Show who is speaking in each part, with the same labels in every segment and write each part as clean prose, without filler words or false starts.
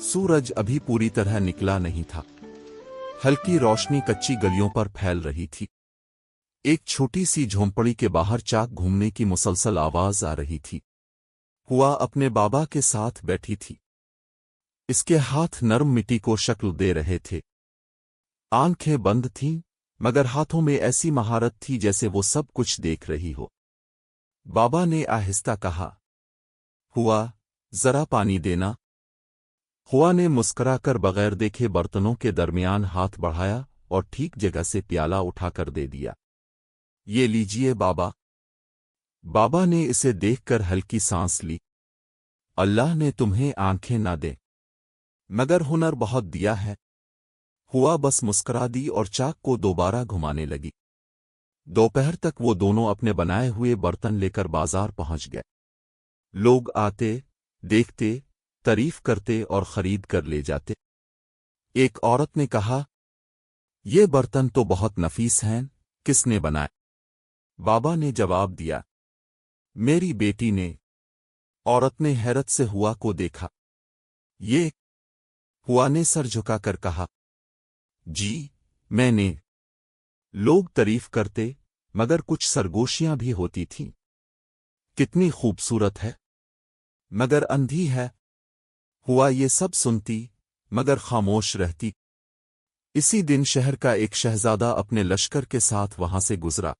Speaker 1: सूरज अभी पूरी तरह निकला नहीं था। हल्की रोशनी कच्ची गलियों पर फैल रही थी। एक छोटी सी झोंपड़ी के बाहर चाक घूमने की मुसलसल आवाज आ रही थी। हुआ अपने बाबा के साथ बैठी थी। इसके हाथ नरम मिट्टी को शक्ल दे रहे थे। आंखें बंद थीं, मगर हाथों में ऐसी महारत थी जैसे वो सब कुछ देख रही हो। बाबा ने आहिस्ता कहा, हुआ, जरा पानी देना। हुआ ने मुस्कुराकर बगैर देखे बर्तनों के दरमियान हाथ बढ़ाया और ठीक जगह से प्याला उठाकर दे दिया। ये लीजिए बाबा। बाबा ने इसे देखकर हल्की सांस ली। अल्लाह ने तुम्हें आंखें ना दे, मगर हुनर बहुत दिया है। हुआ बस मुस्कुरा दी और चाक को दोबारा घुमाने लगी। दोपहर तक वो दोनों अपने बनाए हुए बर्तन लेकर बाजार पहुंच गए। लोग आते, देखते, तारीफ करते और खरीद कर ले जाते। एक औरत ने कहा, ये बर्तन तो बहुत नफीस हैं, किसने बनाए? बाबा ने जवाब दिया, मेरी बेटी ने। औरत ने हैरत से हुआ को देखा। ये? हुआ ने सर झुकाकर कहा, जी, मैंने। लोग तारीफ करते, मगर कुछ सरगोशियां भी होती थीं। कितनी खूबसूरत है, मगर अंधी है। हुआ ये सब सुनती, मगर खामोश रहती। इसी दिन शहर का एक शहजादा अपने लश्कर के साथ वहां से गुजरा।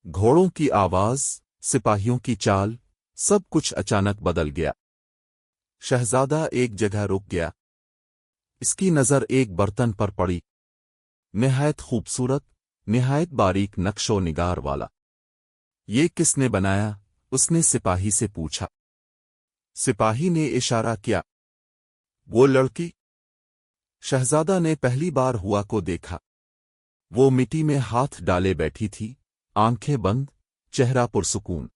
Speaker 1: घोड़ों की आवाज, सिपाहियों की चाल, सब कुछ अचानक बदल गया। शहजादा एक जगह रुक गया। इसकी नजर एक बर्तन पर पड़ी, निहायत खूबसूरत, निहायत बारीक नक्शो निगार वाला। ये किसने बनाया? उसने सिपाही से पूछा। सिपाही ने इशारा किया, वो लड़की। शहजादा ने पहली बार हुआ को देखा। वो मिट्टी में हाथ डाले बैठी थी, आंखें बंद, चेहरा पुरसुकून।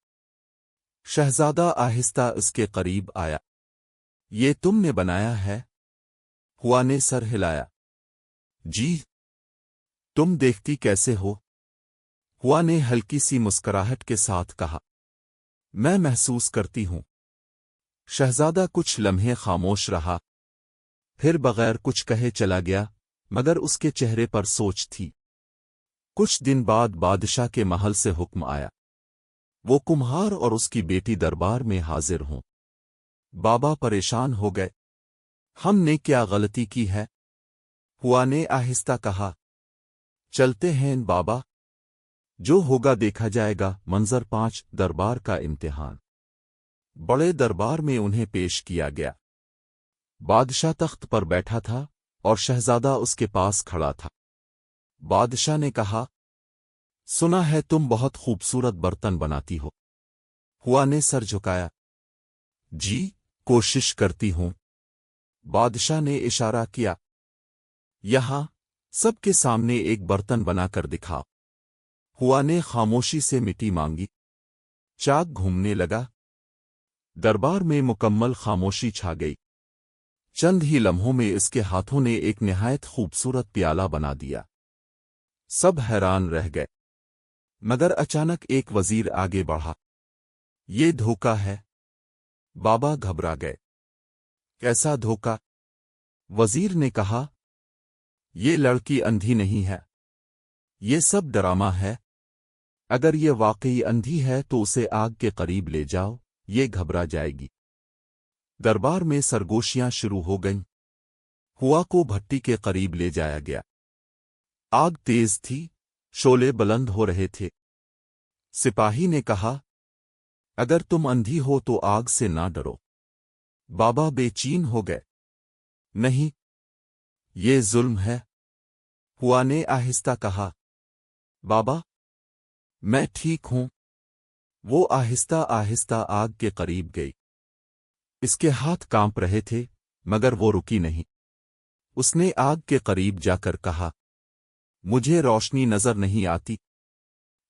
Speaker 1: शहजादा आहिस्ता उसके करीब आया। ये तुमने बनाया है? हुआ ने सर हिलाया। जी। तुम देखती कैसे हो? हुआ ने हल्की सी मुस्कुराहट के साथ कहा, मैं महसूस करती हूं। शहजादा कुछ लम्हे खामोश रहा, फिर बगैर कुछ कहे चला गया, मगर उसके चेहरे पर सोच थी। कुछ दिन बाद बादशाह के महल से हुक्म आया, वो कुम्हार और उसकी बेटी दरबार में हाजिर हों। बाबा परेशान हो गए। हमने क्या गलती की है? हुआ ने आहिस्ता कहा, चलते हैं बाबा, जो होगा देखा जाएगा। मंजर 5, दरबार का इम्तिहान। बड़े दरबार में उन्हें पेश किया गया। बादशाह तख्त पर बैठा था और शहजादा उसके पास खड़ा था। बादशाह ने कहा, सुना है तुम बहुत खूबसूरत बर्तन बनाती हो। हुआ ने सर झुकाया। जी, कोशिश करती हूं। बादशाह ने इशारा किया, यहां, सबके सामने एक बर्तन बनाकर दिखाओ। हुआ ने खामोशी से मिट्टी मांगी। चाक घूमने लगा। दरबार में मुकम्मल खामोशी छा गई। चंद ही लम्हों में इसके हाथों ने एक निहायत खूबसूरत प्याला बना दिया। सब हैरान रह गए। मगर अचानक एक वजीर आगे बढ़ा। ये धोखा है। बाबा घबरा गए। कैसा धोखा? वजीर ने कहा, ये लड़की अंधी नहीं है। ये सब ड्रामा है। अगर ये वाकई अंधी है तो उसे आग के करीब ले जाओ, ये घबरा जाएगी। दरबार में सरगोशियां शुरू हो गईं। हुआ को भट्टी के करीब ले जाया गया। आग तेज थी, शोले बुलंद हो रहे थे। सिपाही ने कहा, अगर तुम अंधी हो तो आग से ना डरो। बाबा बेचैन हो गए। नहीं, ये जुल्म है। हुआ ने आहिस्ता कहा, बाबा, मैं ठीक हूं। वो आहिस्ता आहिस्ता आग के करीब गई। इसके हाथ कांप रहे थे, मगर वो रुकी नहीं। उसने आग के करीब जाकर कहा, मुझे रोशनी नजर नहीं आती,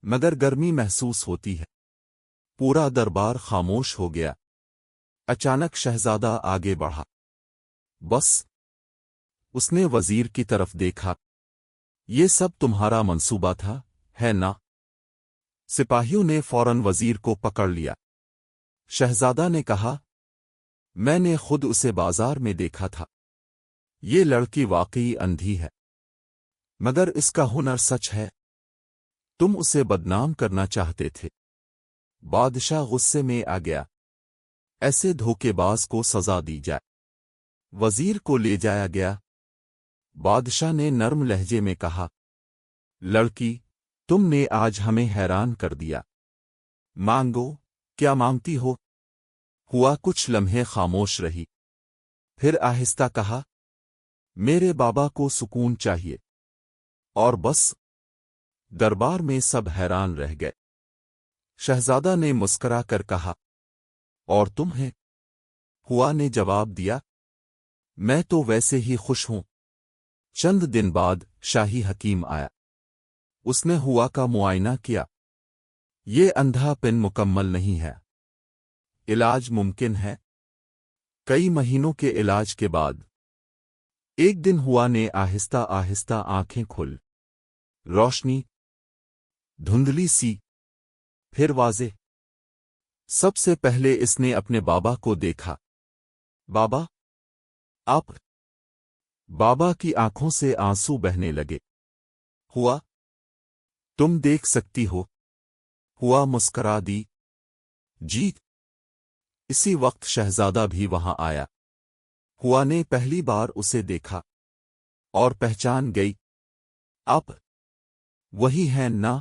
Speaker 1: मगर गर्मी महसूस होती है। पूरा दरबार खामोश हो गया। अचानक शहजादा आगे बढ़ा। बस। उसने वजीर की तरफ देखा। ये सब तुम्हारा मंसूबा था, है ना? सिपाहियों ने फौरन वजीर को पकड़ लिया। शहजादा ने कहा, میں نے خود اسے بازار میں دیکھا تھا۔ یہ لڑکی واقعی اندھی ہے، مگر اس کا ہنر سچ ہے۔ تم اسے بدنام کرنا چاہتے تھے۔ بادشاہ غصے میں آ گیا۔ ایسے دھوکے باز کو سزا دی جائے۔ وزیر کو لے جایا گیا۔ بادشاہ نے نرم لہجے میں کہا، لڑکی، تم نے آج ہمیں حیران کر دیا۔ مانگو، کیا مانگتی ہو؟ ہوا کچھ لمحے خاموش رہی، پھر آہستہ کہا، میرے بابا کو سکون چاہیے۔ اور بس۔ دربار میں سب حیران رہ گئے۔ شہزادہ نے مسکرا کر کہا، اور تم ہیں؟ ہوا نے جواب دیا، میں تو ویسے ہی خوش ہوں۔ چند دن بعد شاہی حکیم آیا۔ اس نے ہوا کا معائنہ کیا۔ یہ اندھا پن مکمل نہیں ہے، علاج ممکن ہے۔ کئی مہینوں کے علاج کے بعد ایک دن ہوا نے آہستہ آہستہ آنکھیں کھول۔ روشنی، دھندلی سی، پھر واضح۔ سب سے پہلے اس نے اپنے بابا کو دیکھا۔ بابا، آپ؟ بابا کی آنکھوں سے آنسو بہنے لگے۔ ہوا، تم دیکھ سکتی ہو؟ ہوا مسکرا دی، جی۔ اسی وقت شہزادہ بھی وہاں آیا۔ ہوا نے پہلی بار اسے دیکھا اور پہچان گئی۔ آپ وہی ہیں نا؟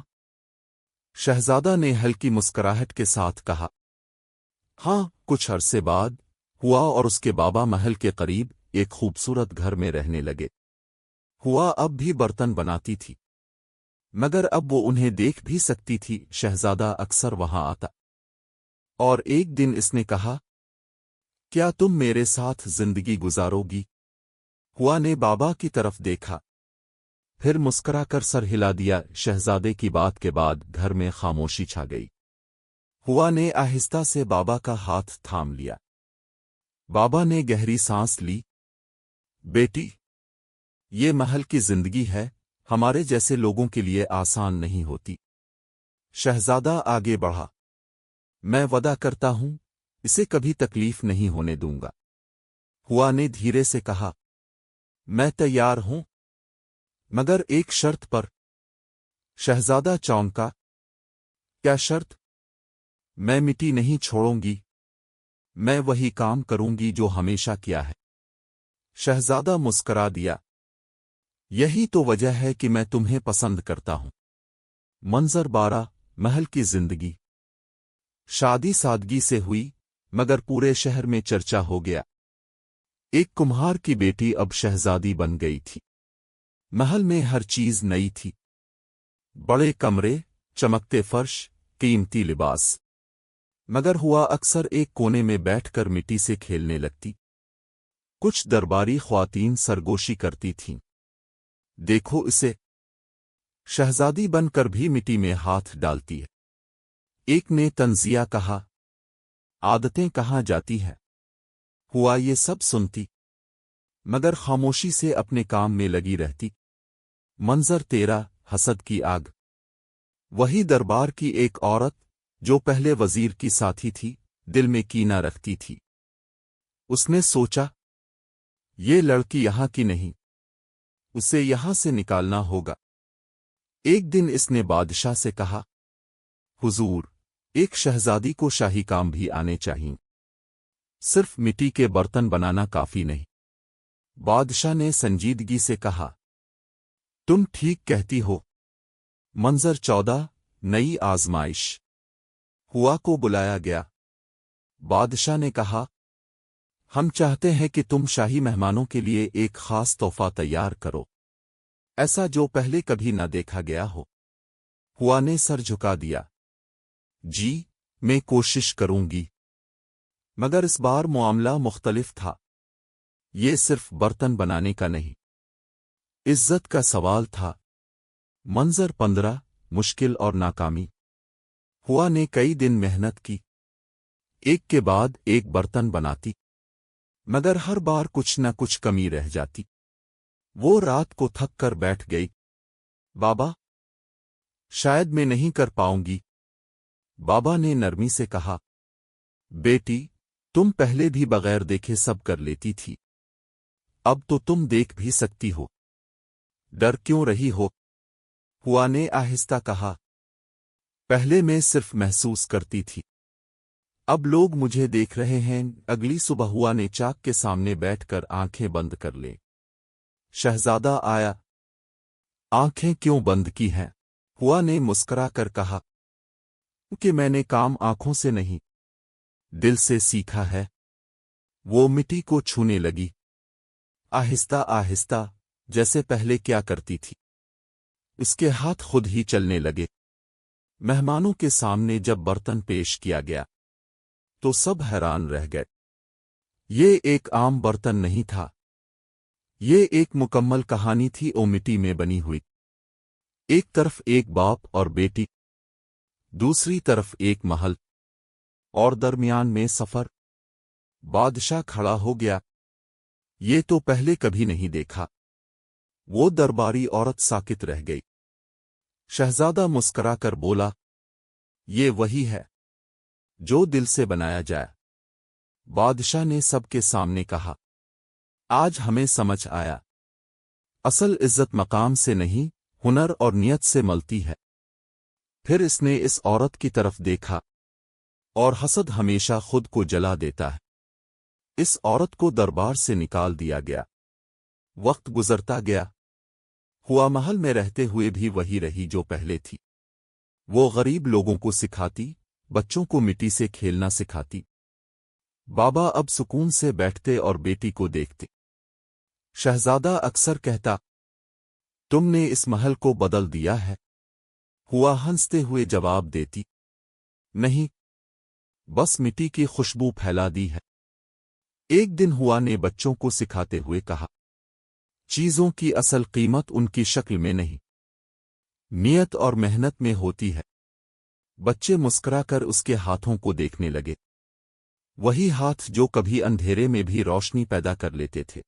Speaker 1: شہزادہ نے ہلکی مسکراہٹ کے ساتھ کہا، ہاں۔ کچھ عرصے بعد ہوا اور اس کے بابا محل کے قریب ایک خوبصورت گھر میں رہنے لگے۔ ہوا اب بھی برتن بناتی تھی، مگر اب وہ انہیں دیکھ بھی سکتی تھی۔ شہزادہ اکثر وہاں آتا، اور ایک دن اس نے کہا، کیا تم میرے ساتھ زندگی گزارو گی؟ ہوا نے بابا کی طرف دیکھا، پھر مسکرا کر سر ہلا دیا۔ شہزادے کی بات کے بعد گھر میں خاموشی چھا گئی۔ ہوا نے آہستہ سے بابا کا ہاتھ تھام لیا۔ بابا نے گہری سانس لی۔ بیٹی، یہ محل کی زندگی ہے، ہمارے جیسے لوگوں کے لیے آسان نہیں ہوتی۔ شہزادہ آگے بڑھا، میں وعدہ کرتا ہوں اسے کبھی تکلیف نہیں ہونے دوں گا۔ ہوا نے دھیرے سے کہا، میں تیار ہوں، مگر ایک شرط پر۔ شہزادہ چونکا، کیا شرط؟ میں مٹی نہیں چھوڑوں گی، میں وہی کام کروں گی جو ہمیشہ کیا ہے۔ شہزادہ مسکرا دیا، یہی تو وجہ ہے کہ میں تمہیں پسند کرتا ہوں۔ منظر 12، محل کی زندگی۔ شادی سادگی سے ہوئی، مگر پورے شہر میں چرچا ہو گیا۔ ایک کمہار کی بیٹی اب شہزادی بن گئی تھی۔ محل میں ہر چیز نئی تھی، بڑے کمرے، چمکتے فرش، قیمتی لباس۔ مگر ہوا اکثر ایک کونے میں بیٹھ کر مٹی سے کھیلنے لگتی۔ کچھ درباری خواتین سرگوشی کرتی تھیں، دیکھو اسے، شہزادی بن کر بھی مٹی میں ہاتھ ڈالتی ہے۔ ایک نے طنزیہ کہا، عادتیں کہاں جاتی ہیں؟ ہوا یہ سب سنتی، مگر خاموشی سے اپنے کام میں لگی رہتی۔ منظر 13، حسد کی آگ۔ وہی دربار کی ایک عورت جو پہلے وزیر کی ساتھی تھی، دل میں کینہ رکھتی تھی۔ اس نے سوچا، یہ لڑکی یہاں کی نہیں، اسے یہاں سے نکالنا ہوگا۔ ایک دن اس نے بادشاہ سے کہا، حضور، ایک شہزادی کو شاہی کام بھی آنے چاہئیں، صرف مٹی کے برتن بنانا کافی نہیں۔ بادشاہ نے سنجیدگی سے کہا، تم ٹھیک کہتی ہو۔ منظر 14، نئی آزمائش۔ ہوا کو بلایا گیا۔ بادشاہ نے کہا، ہم چاہتے ہیں کہ تم شاہی مہمانوں کے لیے ایک خاص تحفہ تیار کرو، ایسا جو پہلے کبھی نہ دیکھا گیا ہو۔ ہوا نے سر جھکا دیا، جی، میں کوشش کروں گی۔ مگر اس بار معاملہ مختلف تھا۔ یہ صرف برتن بنانے کا نہیں، عزت کا سوال تھا۔ منظر 15، مشکل اور ناکامی۔ ہوا نے کئی دن محنت کی، ایک کے بعد ایک برتن بناتی، مگر ہر بار کچھ نہ کچھ کمی رہ جاتی۔ وہ رات کو تھک کر بیٹھ گئی۔ بابا، شاید میں نہیں کر پاؤں گی۔ بابا نے نرمی سے کہا، بیٹی، तुम पहले भी बगैर देखे सब कर लेती थी, अब तो तुम देख भी सकती हो। डर क्यों रही हो? हुआ ने आहिस्ता कहा। पहले मैं सिर्फ महसूस करती थी, अब लोग मुझे देख रहे हैं। अगली सुबह हुआ ने चाक के सामने बैठकर आंखें बंद कर ले। शहजादा आया। आंखें क्यों बंद की हैं? हुआ ने मुस्करा कर कहा कि मैंने काम आंखों से नहीं, दिल से सीखा है। वो मिट्टी को छूने लगी, आहिस्ता आहिस्ता, जैसे पहले क्या करती थी। उसके हाथ खुद ही चलने लगे। मेहमानों के सामने जब बर्तन पेश किया गया तो सब हैरान रह गए। ये एक आम बर्तन नहीं था, ये एक मुकम्मल कहानी थी, ओ मिट्टी में बनी हुई। एक तरफ एक बाप और बेटी, दूसरी तरफ एक महल, और दरमियान में सफर। बादशाह खड़ा हो गया। ये तो पहले कभी नहीं देखा। वो दरबारी औरत साकित रह गई। शहजादा मुस्करा कर बोला, ये वही है जो दिल से बनाया जाए। बादशाह ने सबके सामने कहा, आज हमें समझ आया, असल इज्जत मकाम से नहीं, हुनर और नियत से मलती है। फिर इसने इस औरत की तरफ देखा, और हसद हमेशा खुद को जला देता है। इस औरत को दरबार से निकाल दिया गया। वक्त गुजरता गया। हुआ महल में रहते हुए भी वही रही जो पहले थी। वो गरीब लोगों को सिखाती, बच्चों को मिट्टी से खेलना सिखाती। बाबा अब सुकून से बैठते और बेटी को देखते। शहजादा अक्सर कहता, तुमने इस महल को बदल दिया है। हुआ हंसते हुए जवाब देती, नहीं, बस मिट्टी की खुशबू फैला दी है। एक दिन हुआ ने बच्चों को सिखाते हुए कहा, चीजों की असल कीमत उनकी शक्ल में नहीं, नियत और मेहनत में होती है। बच्चे मुस्कुराकर उसके हाथों को देखने लगे, वही हाथ जो कभी अंधेरे में भी रोशनी पैदा कर लेते थे।